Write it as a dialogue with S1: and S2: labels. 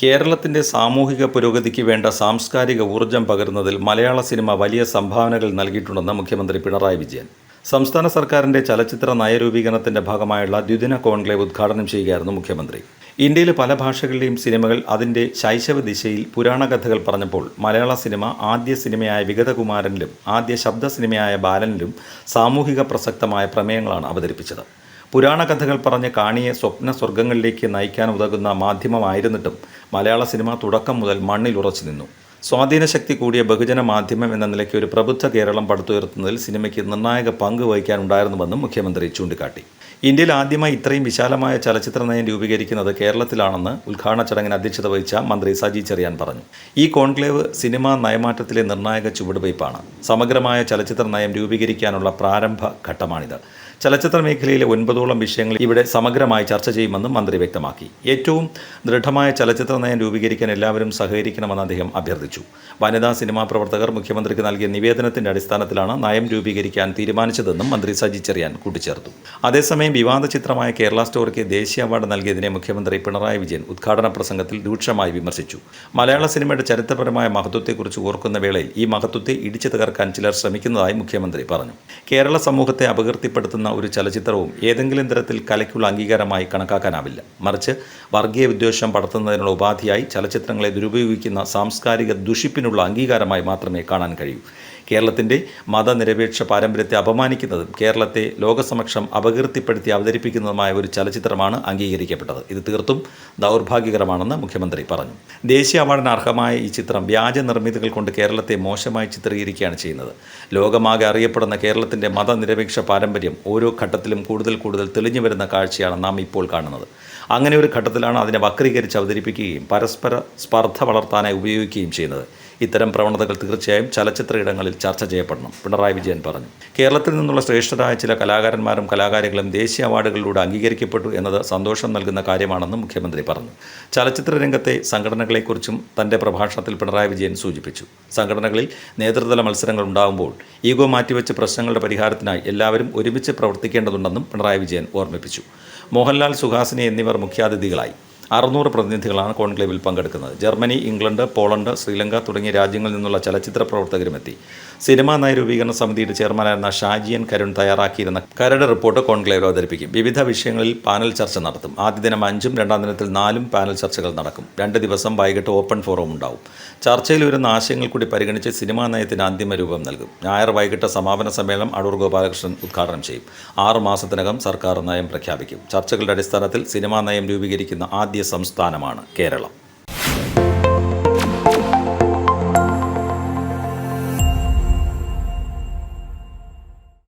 S1: കേരളത്തിന്റെ സാമൂഹിക പുരോഗതിക്ക് വേണ്ട സാംസ്കാരിക ഊർജ്ജം പകരുന്നതിൽ മലയാള സിനിമ വലിയ സംഭാവനകൾ നൽകിയിട്ടുണ്ടെന്ന് മുഖ്യമന്ത്രി പിണറായി വിജയൻ. സംസ്ഥാന സർക്കാരിന്റെ ചലച്ചിത്ര നയരൂപീകരണത്തിന്റെ ഭാഗമായുള്ള ദ്വിദിന കോൺക്ലേവ് ഉദ്ഘാടനം ചെയ്യുകയായിരുന്നു മുഖ്യമന്ത്രി. ഇന്ത്യയിലെ പല ഭാഷകളിലെയും സിനിമകൾ അതിന്റെ ശൈശവ ദിശയിൽ പുരാണകഥകൾ പറഞ്ഞപ്പോൾ മലയാള സിനിമ ആദ്യ സിനിമയായ വിഗതകുമാരനിലും ആദ്യ ശബ്ദ സിനിമയായ ബാലനിലും സാമൂഹിക പ്രസക്തമായ പ്രമേയങ്ങളാണ് അവതരിപ്പിച്ചത്. പുരാണ കഥകൾ പറഞ്ഞ് കാണിയെ സ്വപ്ന സ്വർഗങ്ങളിലേക്ക് നയിക്കാൻ ഉതകുന്ന മാധ്യമമായിരുന്നിട്ടും മലയാള സിനിമ തുടക്കം മുതൽ മണ്ണിൽ ഉറച്ചു നിന്നു. സ്വാധീനശക്തി കൂടിയ ബഹുജന മാധ്യമം എന്ന നിലയ്ക്ക് ഒരു പ്രബുദ്ധ കേരളം പടുത്തുയർത്തുന്നതിൽ സിനിമയ്ക്ക് നിർണായക പങ്ക് വഹിക്കാനുണ്ടായിരുന്നുവെന്നും മുഖ്യമന്ത്രി ചൂണ്ടിക്കാട്ടി. ഇന്ത്യയിൽ ആദ്യമായി ഇത്രയും വിശാലമായ ചലച്ചിത്ര നയം രൂപീകരിക്കുന്നത് കേരളത്തിലാണെന്ന് ഉദ്ഘാടന ചടങ്ങിന് അധ്യക്ഷത വഹിച്ച മന്ത്രി സജി ചെറിയാൻ പറഞ്ഞു. ഈ കോൺക്ലേവ് സിനിമാ നയമാറ്റത്തിലെ നിർണായക ചുവടുവയ്പ്പാണ്. സമഗ്രമായ ചലച്ചിത്ര നയം രൂപീകരിക്കാനുള്ള പ്രാരംഭ ഘട്ടമാണിത്. ചലച്ചിത്ര മേഖലയിലെ 9ഓളം വിഷയങ്ങൾ ഇവിടെ സമഗ്രമായി ചർച്ച ചെയ്യുമെന്നും മന്ത്രി വ്യക്തമാക്കി. ഏറ്റവും ദൃഢമായ ചലച്ചിത്ര നയം രൂപീകരിക്കാൻ എല്ലാവരും സഹകരിക്കണമെന്ന് അദ്ദേഹം അഭ്യർത്ഥിച്ചു. വനിതാ സിനിമാ പ്രവർത്തകർ മുഖ്യമന്ത്രിക്ക് നൽകിയ നിവേദനത്തിന്റെ അടിസ്ഥാനത്തിലാണ് നയം രൂപീകരിക്കാൻ തീരുമാനിച്ചതെന്നും മന്ത്രി സജി ചെറിയാൻ കൂട്ടിച്ചേർത്തു. അതേസമയം വിവാദ ചിത്രമായ കേരള സ്റ്റോറിക്ക് ദേശീയ അവാർഡ് നൽകിയതിനെ മുഖ്യമന്ത്രി പിണറായി വിജയൻ ഉദ്ഘാടന പ്രസംഗത്തിൽ രൂക്ഷമായി വിമർശിച്ചു. മലയാള സിനിമയുടെ ചരിത്രപരമായ മഹത്വത്തെക്കുറിച്ച് ഓർക്കുന്ന വേളയിൽ ഈ മഹത്വത്തെ ഇടിച്ചു തകർക്കാൻ ചിലർ ശ്രമിക്കുന്നതായി മുഖ്യമന്ത്രി പറഞ്ഞു. കേരള സമൂഹത്തെ അപകീർത്തിപ്പെടുത്തുന്ന ഒരു ചലച്ചിത്രവും ഏതെങ്കിലും തരത്തിൽ കലയ്ക്കുള്ള അംഗീകാരമായി കണക്കാക്കാനാവില്ല. മറിച്ച് വർഗീയ വിദ്വേഷം പടർത്തുന്നതിനുള്ള ഉപാധിയായി ചലച്ചിത്രങ്ങളെ ദുരുപയോഗിക്കുന്ന സാംസ്കാരിക ദുഷിപ്പിനുള്ള അംഗീകാരമായി മാത്രമേ കാണാൻ കഴിയൂ. കേരളത്തിൻ്റെ മതനിരപേക്ഷ പാരമ്പര്യത്തെ അപമാനിക്കുന്നതും കേരളത്തെ ലോകസമക്ഷം അപകീർത്തിപ്പെടുത്തി അവതരിപ്പിക്കുന്നതുമായ ഒരു ചലച്ചിത്രമാണ് അംഗീകരിക്കപ്പെട്ടത്. ഇത് തീർത്തും ദൗർഭാഗ്യകരമാണെന്ന് മുഖ്യമന്ത്രി പറഞ്ഞു. ദേശീയ അവാർഡിന് അർഹമായ ഈ ചിത്രം വ്യാജ നിർമ്മിതികൾ കൊണ്ട് കേരളത്തെ മോശമായി ചിത്രീകരിക്കുകയാണ് ചെയ്യുന്നത്. ലോകമാകെ അറിയപ്പെടുന്ന കേരളത്തിൻ്റെ മതനിരപേക്ഷ പാരമ്പര്യം ഓരോ ഘട്ടത്തിലും കൂടുതൽ തെളിഞ്ഞു വരുന്ന കാഴ്ചയാണ് നാം ഇപ്പോൾ കാണുന്നത്. അങ്ങനെ ഒരു ഘട്ടത്തിലാണ് അതിനെ വക്രീകരിച്ച് അവതരിപ്പിക്കുകയും പരസ്പര സ്പർദ്ധ വളർത്താനായി ഉപയോഗിക്കുകയും ചെയ്യുന്നത്. ഇത്തരം പ്രവണതകൾ തീർച്ചയായും ചലച്ചിത്ര ഇടങ്ങളിൽ ചർച്ച ചെയ്യപ്പെടണം, പിണറായി വിജയൻ പറഞ്ഞു. കേരളത്തിൽ നിന്നുള്ള ശ്രേഷ്ഠരായ ചില കലാകാരന്മാരും കലാകാരികളും ദേശീയ അവാർഡുകളിലൂടെ അംഗീകരിക്കപ്പെട്ടു എന്നത് സന്തോഷം നൽകുന്ന കാര്യമാണെന്നും മുഖ്യമന്ത്രി പറഞ്ഞു. ചലച്ചിത്ര രംഗത്തെ സംഘടനകളെക്കുറിച്ചും തൻ്റെ പ്രഭാഷണത്തിൽ പിണറായി വിജയൻ സൂചിപ്പിച്ചു. സംഘടനകളിൽ നേതൃതല മത്സരങ്ങൾ ഉണ്ടാകുമ്പോൾ ഈഗോ മാറ്റിവെച്ച് പ്രശ്നങ്ങളുടെ പരിഹാരത്തിനായി എല്ലാവരും ഒരുമിച്ച് പ്രവർത്തിക്കേണ്ടതുണ്ടെന്നും പിണറായി വിജയൻ ഓർമ്മിപ്പിച്ചു. മോഹൻലാൽ, സുഹാസിനി എന്നിവർ മുഖ്യാതിഥികളായി. 600 പ്രതിനിധികളാണ് കോൺക്ലേവിൽ പങ്കെടുക്കുന്നത്. ജർമ്മനി, ഇംഗ്ലണ്ട്, പോളണ്ട്, ശ്രീലങ്ക തുടങ്ങിയ രാജ്യങ്ങളിൽ നിന്നുള്ള ചലച്ചിത്ര പ്രവർത്തകരുമെത്തി. സിനിമാ നയരൂപീകരണ സമിതിയുടെ ചെയർമാനായിരുന്ന ഷാജിയൻ കരുൺ തയ്യാറാക്കിയിരുന്ന കരട് റിപ്പോർട്ട് കോൺക്ലേവിൽ അവതരിപ്പിക്കും. വിവിധ വിഷയങ്ങളിൽ പാനൽ ചർച്ച നടത്തും. ആദ്യ ദിനം 5ഉം രണ്ടാം ദിനത്തിൽ 4ഉം പാനൽ ചർച്ചകൾ നടക്കും. 2 ദിവസം വൈകിട്ട് ഓപ്പൺ ഫോറം ഉണ്ടാവും. ചർച്ചയിൽ വരുന്ന ആശയങ്ങൾ കൂടി പരിഗണിച്ച് സിനിമാ നയത്തിന് അന്തിമ രൂപം നൽകും. ഞായർ വൈകിട്ട് സമാപന സമ്മേളനം അടൂർ ഗോപാലകൃഷ്ണൻ ഉദ്ഘാടനം ചെയ്യും. 6 മാസത്തിനകം സർക്കാർ നയം പ്രഖ്യാപിക്കും. ചർച്ചകളുടെ അടിസ്ഥാനത്തിൽ സിനിമാ നയം രൂപീകരിക്കുന്ന ആദ്യ സംസ്ഥാനമാണ് കേരളം.